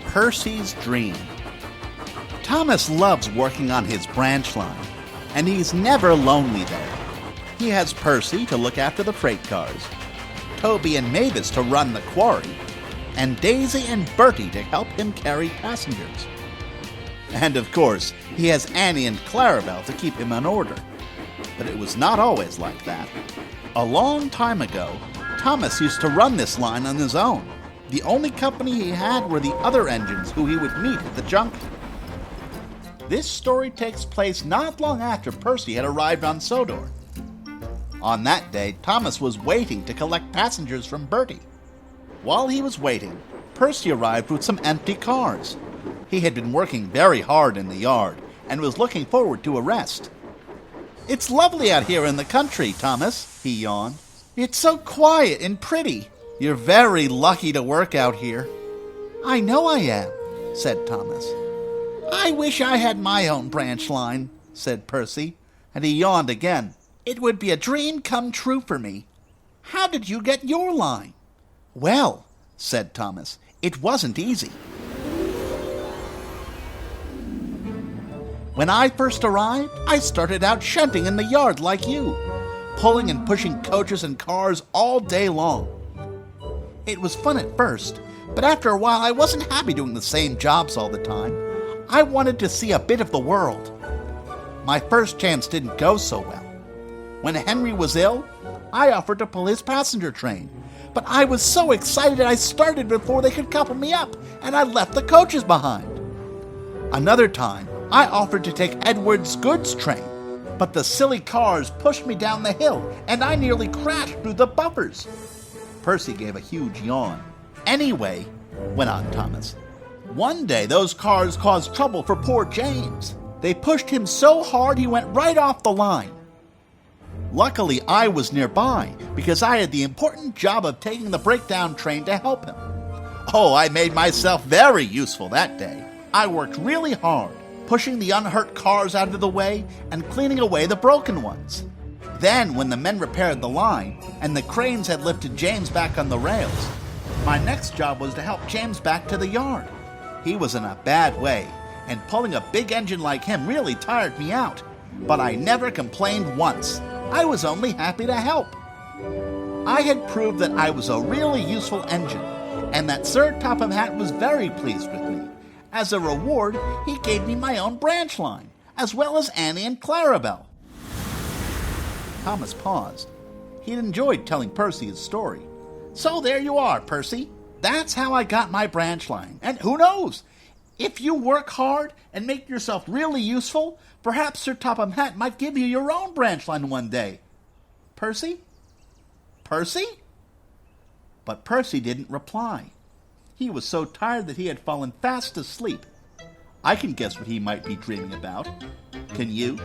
Percy's Dream. Thomas loves working on his branch line, and he's never lonely there. He has Percy to look after the freight cars, Toby and Mavis to run the quarry, and Daisy and Bertie to help him carry passengers. And of course, he has Annie and Clarabelle to keep him in order. But it was not always like that. A long time ago, Thomas used to run this line on his own. The only company he had were the other engines who he would meet at the junction. This story takes place not long after Percy had arrived on Sodor. On that day, Thomas was waiting to collect passengers from Bertie. While he was waiting, Percy arrived with some empty cars. He had been working very hard in the yard and was looking forward to a rest. "It's lovely out here in the country, Thomas," he yawned. "It's so quiet and pretty. You're very lucky to work out here." "I know I am," said Thomas. "I wish I had my own branch line," said Percy, and he yawned again. "It would be a dream come true for me. How did you get your line?" "Well," said Thomas, "it wasn't easy. When I first arrived, I started out shunting in the yard like you, pulling and pushing coaches and cars all day long. It was fun at first, but after a while I wasn't happy doing the same jobs all the time. I wanted to see a bit of the world. My first chance didn't go so well. When Henry was ill, I offered to pull his passenger train, but I was so excited I started before they could couple me up, and I left the coaches behind. Another time, I offered to take Edward's goods train, but the silly cars pushed me down the hill, and I nearly crashed through the buffers." Percy gave a huge yawn. "Anyway," went on Thomas, "one day those cars caused trouble for poor James. They pushed him so hard he went right off the line. Luckily, I was nearby because I had the important job of taking the breakdown train to help him. Oh, I made myself very useful that day. I worked really hard, pushing the unhurt cars out of the way and cleaning away the broken ones. Then, when the men repaired the line and the cranes had lifted James back on the rails, my next job was to help James back to the yard. He was in a bad way, and pulling a big engine like him really tired me out. But I never complained once. I was only happy to help. I had proved that I was a really useful engine, and that Sir Topham Hatt was very pleased with me. As a reward, he gave me my own branch line, as well as Annie and Clarabelle." Thomas paused. He'd enjoyed telling Percy his story. "So there you are, Percy. That's how I got my branch line. And who knows? If you work hard and make yourself really useful, perhaps Sir Topham Hatt might give you your own branch line one day. Percy? Percy?" But Percy didn't reply. He was so tired that he had fallen fast asleep. I can guess what he might be dreaming about. Can you?